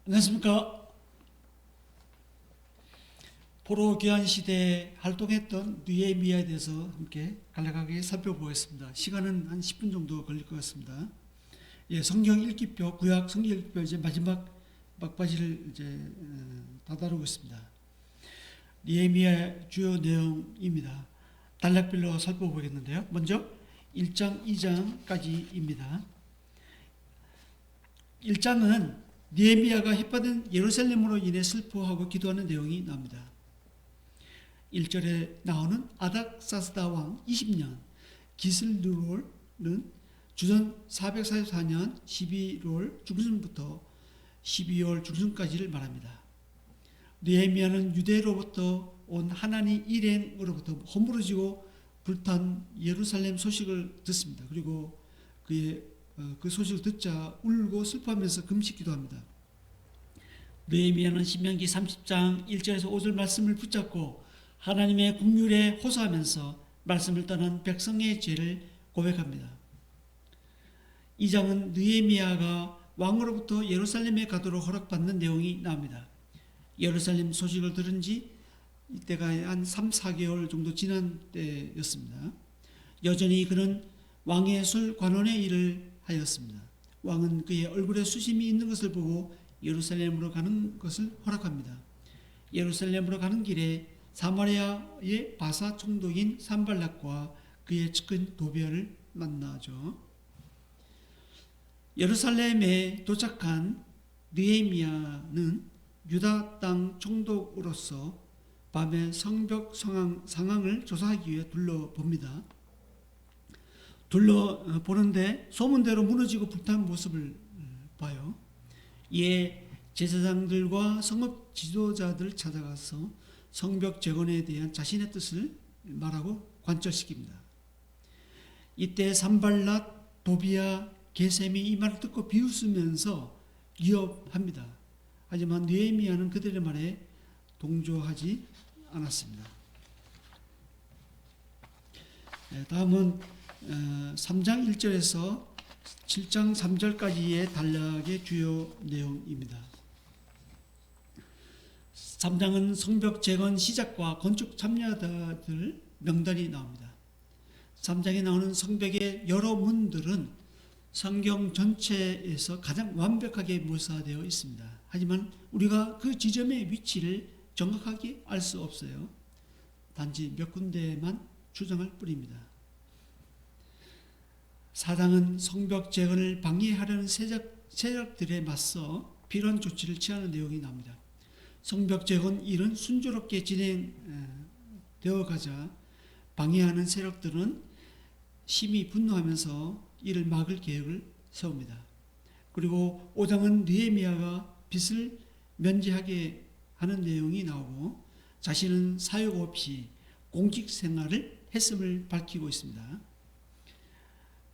안녕하십니까. 포로 귀환 시대에 활동했던 느헤미야에 대해서 함께 간략하게 살펴보겠습니다. 시간은 한 10분 정도 걸릴 것 같습니다. 예, 성경 읽기표, 구약 성경 읽기표 이제 마지막 막바지를 이제 다다루고 있습니다. 느헤미야 주요 내용입니다. 단락별로 살펴보겠는데요. 먼저 1장, 2장까지입니다. 1장은 느헤미야가 핍박된 예루살렘으로 인해 슬퍼하고 기도하는 내용이 나옵니다. 1절에 나오는 아닥사스다 왕 20년 기슬루올은 주전 444년 11월 중순부터 12월 중순까지를 말합니다. 느헤미야는 유대로부터 온 하나님 일행으로부터 허물어지고 불탄 예루살렘 소식을 듣습니다. 그리고 그 소식을 듣자 울고 슬퍼하면서 금식 기도합니다. 느헤미야는 신명기 30장 1절에서 5절 말씀을 붙잡고 하나님의 긍휼에 호소하면서 말씀을 떠난 백성의 죄를 고백합니다. 2장은 느헤미야가 왕으로부터 예루살렘에 가도록 허락받는 내용이 나옵니다. 예루살렘 소식을 들은 지 이때가 한 3, 4개월 정도 지난 때였습니다. 여전히 그는 왕의 술 관원의 일을 하였습니다. 왕은 그의 얼굴에 수심이 있는 것을 보고 예루살렘으로 가는 것을 허락합니다. 예루살렘으로 가는 길에 사마리아의 바사 총독인 산발락과 그의 측근 도비아를 만나죠. 예루살렘에 도착한 느헤미야는 유다 땅 총독으로서 밤에 성벽 상황을 조사하기 위해 둘러봅니다. 둘러보는데 소문대로 무너지고 불탄 모습을 봐요. 이에 제사장들과 성읍 지도자들 찾아가서 성벽 재건에 대한 자신의 뜻을 말하고 관철시킵니다. 이때 산발랏, 도비아, 게셈이 이 말을 듣고 비웃으면서 위협합니다. 하지만 느헤미야는 그들의 말에 동조하지 않았습니다. 다음은 3장 1절에서 7장 3절까지의 단락의 주요 내용입니다. 3장은 성벽 재건 시작과 건축 참여자들 명단이 나옵니다. 3장에 나오는 성벽의 여러 문들은 성경 전체에서 가장 완벽하게 묘사되어 있습니다. 하지만 우리가 그 지점의 위치를 정확하게 알 수 없어요. 단지 몇 군데만 추정할 뿐입니다. 4장은 성벽 재건을 방해하려는 세력들에 맞서 필요한 조치를 취하는 내용이 나옵니다. 성벽 재건 일은 순조롭게 진행되어 가자 방해하는 세력들은 심히 분노하면서 이를 막을 계획을 세웁니다. 그리고 5장은 느헤미야가 빚을 면제하게 하는 내용이 나오고 자신은 사유 없이 공직 생활을 했음을 밝히고 있습니다.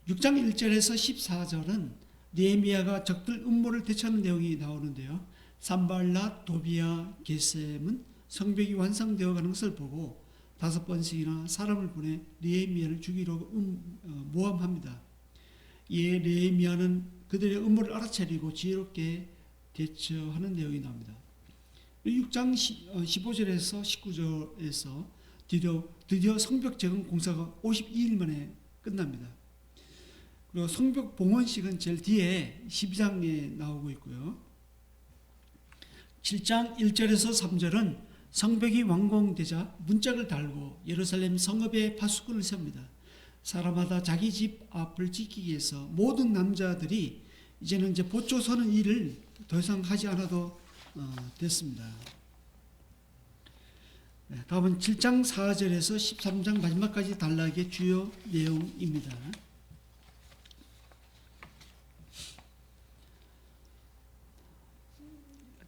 6장 1절에서 14절은 느헤미야가 적들 음모를 대처하는 내용이 나오는데요. 산발랏, 도비아, 게셈은 성벽이 완성되어 가는 것을 보고 5번씩이나 사람을 보내 느헤미야를 죽이려 모함합니다. 이에 느헤미야는 그들의 음모를 알아차리고 지혜롭게 대처하는 내용이 나옵니다. 6장 15절에서 19절에서 드디어 성벽 재건 공사가 52일 만에 끝납니다. 그리고 성벽 봉헌식은 제일 뒤에 12장에 나오고 있고요. 7장 1절에서 3절은 성벽이 완공되자 문짝을 달고 예루살렘 성읍에 파수꾼을 세웁니다. 사람마다 자기 집 앞을 지키기 위해서 모든 남자들이 이제는 보초 서는 일을 더 이상 하지 않아도 됐습니다. 다음은 7장 4절에서 13장 마지막까지 단락의 주요 내용입니다.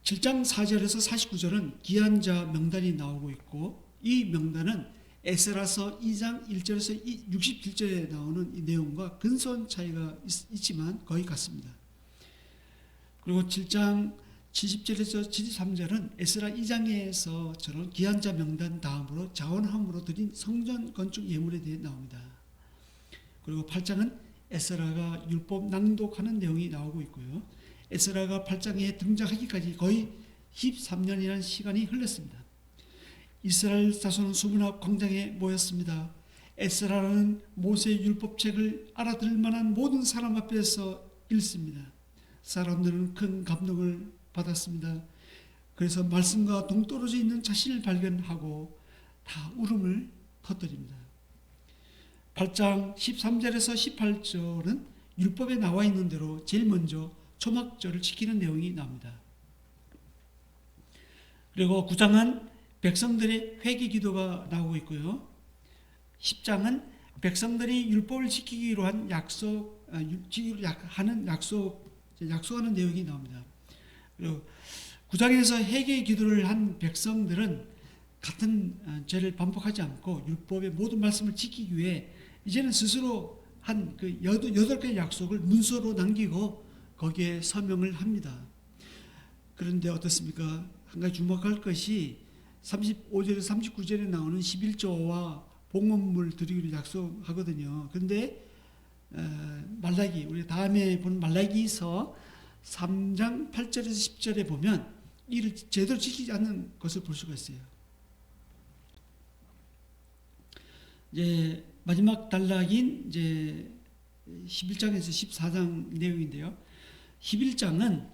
7장 4절에서 49절은 기한자 명단이 나오고 있고 이 명단은 에스라서 2장 1절에서 67절에 나오는 이 내용과 근소한 차이가 있지만 거의 같습니다. 그리고 7장 70절에서 73절은 에스라 2장에서처럼 기한자 명단 다음으로 자원함으로 드린 성전 건축 예물에 대해 나옵니다. 그리고 8장은 에스라가 율법 낭독하는 내용이 나오고 있고요. 에스라가 8장에 등장하기까지 거의 13년이라는 시간이 흘렀습니다. 이스라엘 자손은 수문학 광장에 모였습니다. 에스라는 모세의 율법책을 알아들을 만한 모든 사람 앞에서 읽습니다. 사람들은 큰 감동을 받았습니다. 그래서 말씀과 동떨어져 있는 자신을 발견하고 다 울음을 터뜨립니다. 8장 13절에서 18절은 율법에 나와 있는 대로 제일 먼저 초막절을 지키는 내용이 나옵니다. 그리고 9장은 백성들의 회개 기도가 나오고 있고요. 10장은 백성들이 율법을 지키기로 한 약속하는 내용이 나옵니다. 그리고 9장에서 회개 기도를 한 백성들은 같은 죄를 반복하지 않고 율법의 모든 말씀을 지키기 위해 이제는 스스로 한 그 8개의 약속을 문서로 남기고 거기에 서명을 합니다. 그런데 어떻습니까? 한 가지 주목할 것이 35절에서 39절에 나오는 11조와 봉헌물 드리기로 약속하거든요. 그런데 말라기, 우리 다음에 본 말라기서 3장 8절에서 10절에 보면 이를 제대로 지키지 않는 것을 볼 수가 있어요. 이제 마지막 단락인 이제 11장에서 14장 내용인데요. 11장은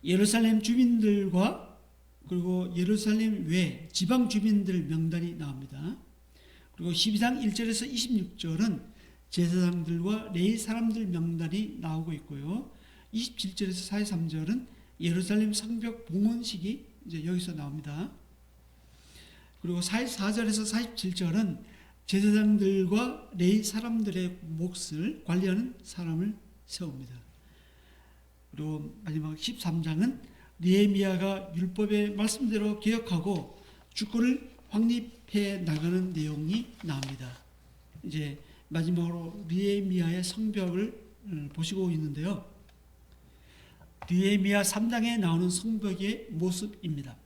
예루살렘 주민들과 그리고 예루살렘 외 지방 주민들 명단이 나옵니다. 그리고 12장 1절에서 26절은 제사장들과 레위 사람들 명단이 나오고 있고요. 27절에서 43절은 예루살렘 성벽 봉헌식이 이제 여기서 나옵니다. 그리고 44절에서 47절은 제사장들과 레위 사람들의 몫을 관리하는 사람을 세웁니다. 그리고 마지막 13장은 느헤미야가 율법의 말씀대로 개혁하고 주권을 확립해 나가는 내용이 나옵니다. 이제 마지막으로 느헤미야의 성벽을 보시고 있는데요. 느헤미야 3장에 나오는 성벽의 모습입니다.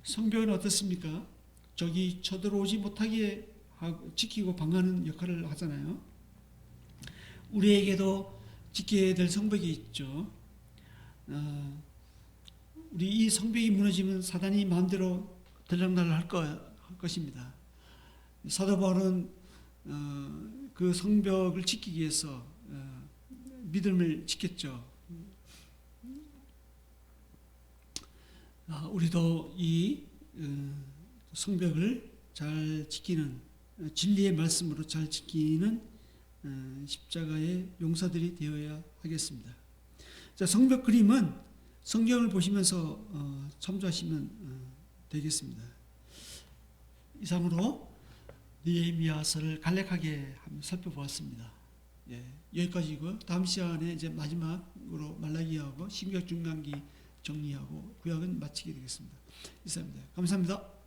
성벽은 어떻습니까? 적이 쳐들어오지 못하게 지키고 방어하는 역할을 하잖아요. 우리에게도 지켜야 될 성벽이 있죠. 우리 이 성벽이 무너지면 사단이 마음대로 들락날락 할 것입니다. 사도 바울은 그 성벽을 지키기 위해서 믿음을 지켰죠. 우리도 이 성벽을 잘 지키는, 진리의 말씀으로 잘 지키는 십자가의 용사들이 되어야 하겠습니다. 자, 성벽 그림은 성경을 보시면서 참조하시면 되겠습니다. 이상으로 느헤미야서를 간략하게 한번 살펴보았습니다. 예, 여기까지고요. 다음 시간에 이제 마지막으로 말라기하고 신약 중간기 정리하고 구약은 마치게 되겠습니다. 이상입니다. 감사합니다.